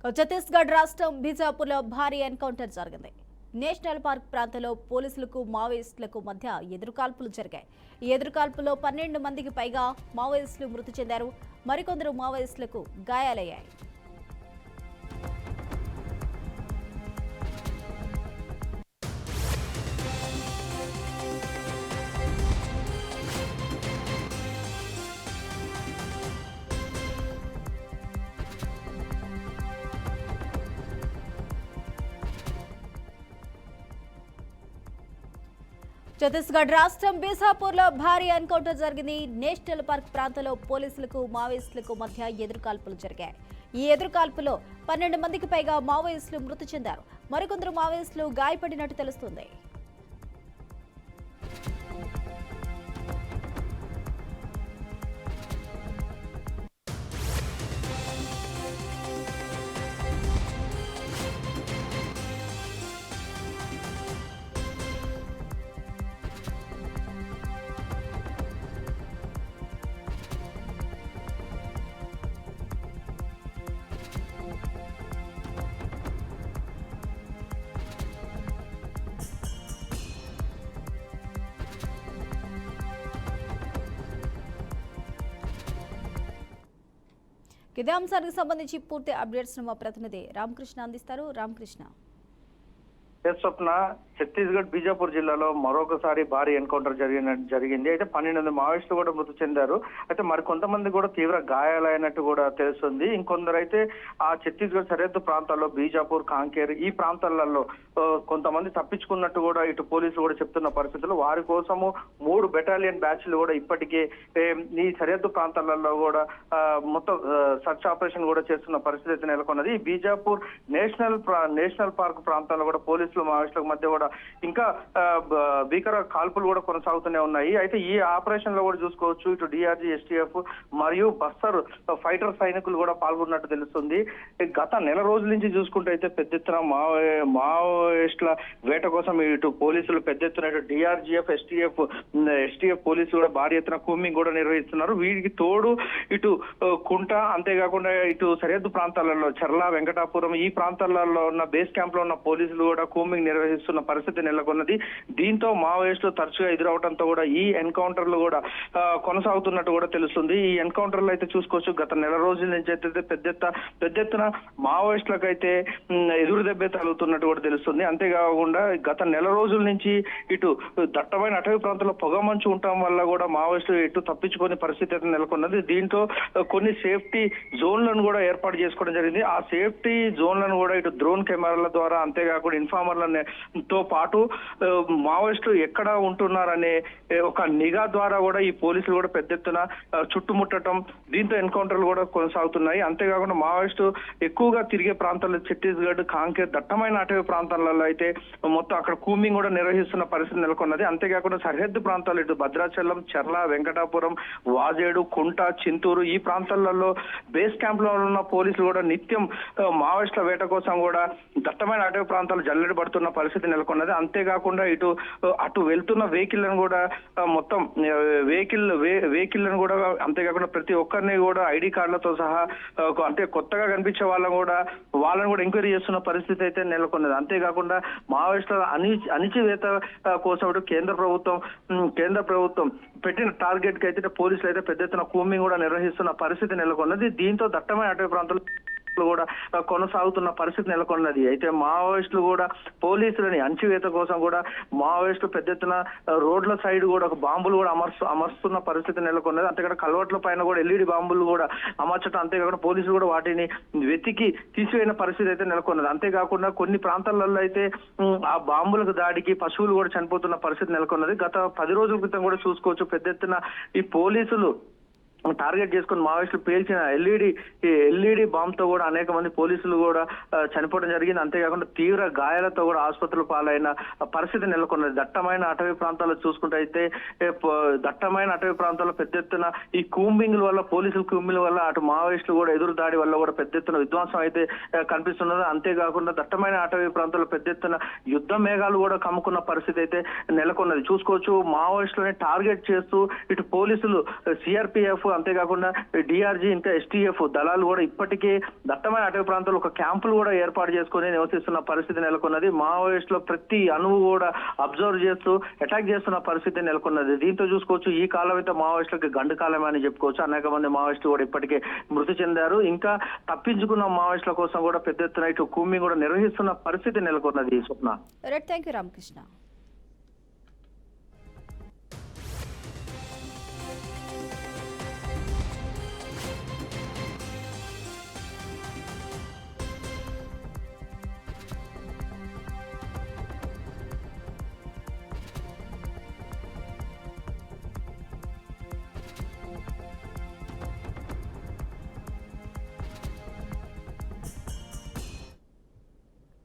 ఛత్తీస్గఢ్ రాష్ట్రం బీజాపూర్లో భారీ ఎన్కౌంటర్ జరిగింది. నేషనల్ పార్క్ ప్రాంతంలో పోలీసులకు మావోయిస్టులకు మధ్య ఎదురుకాల్పులు జరిగాయి. ఈ ఎదురుకాల్పులో 12 మందికి పైగా మావోయిస్టులు మృతి చెందారు. మరికొందరు మావోయిస్టులకు గాయాలయ్యాయి. ఛత్తీస్గఢ్ రాష్ట్రం బీజాపూర్లో భారీ ఎన్కౌంటర్ జరిగింది. నేషనల్ పార్క్ ప్రాంతంలో పోలీసులకు మావోయిస్టులకు మధ్య ఎదురుకాల్పులు జరిగాయి. ఈ ఎదురుకాల్పులో 12 మందికి పైగా మావోయిస్టులు మృతి చెందారు. మరికొందరు మావోయిస్టులు గాయపడినట్టు తెలుస్తోంది. ఇదే అంశానికి సంబంధించి పూర్తి అప్డేట్స్ మా ప్రతినిధి రామకృష్ణ అందిస్తారు. రామకృష్ణ. స్వప్న, ఛత్తీస్గఢ్ బీజాపూర్ జిల్లాలో మరొకసారి భారీ ఎన్కౌంటర్ జరిగింది. అయితే 12 మావోయిస్టులు కూడా మృతి చెందారు. అయితే మరి కొంతమంది కూడా తీవ్ర గాయాలైనట్టు కూడా తెలుస్తుంది. ఇంకొందరు అయితే ఆ ఛత్తీస్గఢ్ సరిహద్దు ప్రాంతాల్లో బీజాపూర్, కాంకేర్ ఈ ప్రాంతాలలో కొంతమంది తప్పించుకున్నట్టు కూడా ఇటు పోలీసులు కూడా చెప్తున్న పరిస్థితుల్లో వారి కోసము 3 బెటాలియన్ బ్యాచ్లు కూడా ఇప్పటికే ఈ సరిహద్దు ప్రాంతాలలో కూడా మొత్తం సర్చ్ ఆపరేషన్ కూడా చేస్తున్న పరిస్థితి అయితే నెలకొన్నది. బీజాపూర్ నేషనల్ పార్క్ ప్రాంతాల్లో కూడా పోలీసులు మావోయిస్టుల మధ్య కూడా ఇంకా భీకర కాల్పులు కూడా కొనసాగుతూనే ఉన్నాయి. అయితే ఈ ఆపరేషన్ లో కూడా చూసుకోవచ్చు, ఇటు డిఆర్జీ, ఎస్టీఎఫ్ మరియు బస్తర్ ఫైటర్ సైనికులు కూడా పాల్గొన్నట్టు తెలుస్తుంది. గత నెల రోజుల నుంచి చూసుకుంటే అయితే పెద్ద ఎత్తున మావోయిస్టుల వేట కోసం ఇటు పోలీసులు పెద్ద ఎత్తున ఇటు డిఆర్జీఎఫ్, ఎస్టీఎఫ్ పోలీసులు కూడా భారీ ఎత్తున కూంబింగ్ కూడా నిర్వహిస్తున్నారు. వీరికి తోడు ఇటు కుంట, అంతేకాకుండా ఇటు సరిహద్దు ప్రాంతాలలో చర్ల, వెంకటాపురం ఈ ప్రాంతాలలో ఉన్న బేస్ క్యాంప్ లో ఉన్న పోలీసులు కూడా కూంబింగ్ నిర్వహిస్తున్న పరిస్థితి నెలకొన్నది. దీంతో మావోయిస్టులు తరచుగా ఎదురవడంతో కూడా ఈ ఎన్కౌంటర్లు కూడా కొనసాగుతున్నట్టు కూడా తెలుస్తుంది. ఈ ఎన్కౌంటర్లు అయితే చూసుకోవచ్చు, గత నెల రోజుల నుంచి అయితే పెద్ద ఎత్తున మావోయిస్టులకు అయితే ఎదురు దెబ్బే తగులుతున్నట్టు కూడా తెలుస్తుంది. అంతేకాకుండా గత నెల రోజుల నుంచి ఇటు దట్టమైన అటవీ ప్రాంతంలో పొగమంచు ఉండటం వల్ల కూడా మావోయిస్టులు ఇటు తప్పించుకునే పరిస్థితి అయితే నెలకొన్నది. దీంతో కొన్ని సేఫ్టీ జోన్లను కూడా ఏర్పాటు చేసుకోవడం జరిగింది. ఆ సేఫ్టీ జోన్లను కూడా ఇటు డ్రోన్ కెమెరాల ద్వారా, అంతేకాకుండా ఇన్ఫార్మర్లతో పాటు మావోయిస్టులు ఎక్కడ ఉంటున్నారనే ఒక నిఘా ద్వారా కూడా ఈ పోలీసులు కూడా పెద్ద ఎత్తున చుట్టుముట్టడం, దీంతో ఎన్కౌంటర్లు కూడా కొనసాగుతున్నాయి. అంతేకాకుండా మావోయిస్టు ఎక్కువగా తిరిగే ప్రాంతాల్లో ఛత్తీస్గఢ్, కాంకేర్ దట్టమైన అటవీ ప్రాంతాలలో అయితే మొత్తం అక్కడ కూంబింగ్ కూడా నిర్వహిస్తున్న పరిస్థితి నెలకొన్నది. అంతేకాకుండా సరిహద్దు ప్రాంతాలు ఇటు భద్రాచలం, చర్ల, వెంకటాపురం, వాజేడు, కుంట, చింతూరు ఈ ప్రాంతాలలో బేస్ క్యాంప్ లో ఉన్న పోలీసులు కూడా నిత్యం మావోయిస్టుల వేట కోసం కూడా దట్టమైన అటవీ ప్రాంతాలు జల్లెడ పడుతున్న పరిస్థితి నెలకొన్నది. అంతేకాకుండా అటు వెళ్తున్న వెహికల్లను కూడా మొత్తం వెహికల్లను కూడా, అంతేకాకుండా ప్రతి ఒక్కరిని కూడా ఐడి కార్డులతో సహా అంటే కొత్తగా కనిపించే వాళ్ళని కూడా ఎంక్వైరీ చేస్తున్న పరిస్థితి అయితే నెలకొన్నది. అంతేకాకుండా మావోయిస్టుల అణిచివేత కోసం కేంద్ర ప్రభుత్వం పెట్టిన టార్గెట్ కి అయితే పోలీసులు అయితే పెద్ద ఎత్తున కూంబింగ్ కూడా నిర్వహిస్తున్న పరిస్థితి నెలకొన్నది. దీంతో దట్టమైన అటవీ ప్రాంతాలు కూడా కొనసాగుతున్న పరిస్థితి నెలకొన్నది. అయితే మావోయిస్టులు కూడా పోలీసులని అణచివేత కోసం కూడా మావోయిస్టులు పెద్ద ఎత్తున రోడ్ల సైడ్ కూడా ఒక బాంబులు కూడా అమర్స్తున్న పరిస్థితి నెలకొన్నది. అంతేకాకుండా కల్వర్ట్ల పైన కూడా ఎల్ఈడి బాంబులు కూడా అమర్చడం, అంతేకాకుండా పోలీసులు కూడా వాటిని వెతికి తీసివేసిన పరిస్థితి అయితే నెలకొన్నది. అంతేకాకుండా కొన్ని ప్రాంతాలలో అయితే ఆ బాంబులకు దాడికి పశువులు కూడా చనిపోతున్న పరిస్థితి నెలకొన్నది. గత 10 రోజుల క్రితం కూడా చూసుకోవచ్చు, పెద్ద ఎత్తున ఈ పోలీసులు టార్గెట్ చేసుకుని మావోయిస్టులు పేల్చిన ఎల్ఈడి బాంబ్ తో కూడా అనేక మంది పోలీసులు కూడా చనిపోవడం జరిగింది. అంతేకాకుండా తీవ్ర గాయాలతో కూడా ఆసుపత్రులు పాలైన పరిస్థితి నెలకొన్నది. దట్టమైన అటవీ ప్రాంతాల్లో చూసుకుంటే అయితే దట్టమైన అటవీ ప్రాంతాల్లో పెద్ద ఎత్తున ఈ కూంబింగ్ల వల్ల, పోలీసుల కూంబింగ్ల వల్ల అటు మావోయిస్టులు కూడా ఎదురు దాడి వల్ల కూడా పెద్ద ఎత్తున విధ్వంసం అయితే కనిపిస్తున్నది. అంతేకాకుండా దట్టమైన అటవీ ప్రాంతాల్లో పెద్ద ఎత్తున యుద్ధ మేఘాలు కూడా కమ్ముకున్న పరిస్థితి అయితే నెలకొన్నది. చూసుకోవచ్చు, మావోయిస్టులని టార్గెట్ చేస్తూ ఇటు పోలీసులు, సిఆర్పిఎఫ్, అంతేకాకుండా డిఆర్జీ ఇంకా ఎస్టీఎఫ్ దళాలు కూడా ఇప్పటికే దట్టమైన అటవీ ప్రాంతాల్లో ఒక క్యాంపులు కూడా ఏర్పాటు చేసుకుని నివసిస్తున్న పరిస్థితి నెలకొన్నది. మావోయిస్టుల ప్రతి అణువు కూడా అబ్జర్వ్ చేస్తూ అటాక్ చేస్తున్న పరిస్థితి నెలకొన్నది. దీంతో చూసుకోవచ్చు ఈ కాలం అయితే మావోయిస్టులకు గండు కాలం అని చెప్పుకోవచ్చు. అనేక మంది మావోయిస్టులు కూడా ఇప్పటికే మృతి చెందారు. ఇంకా తప్పించుకున్న మావోయిస్టుల కోసం కూడా పెద్ద ఎత్తున ఇటు కూంబింగ్ కూడా నిర్వహిస్తున్న పరిస్థితి నెలకొన్నది. Swapna. Right, thank you Ramakrishna.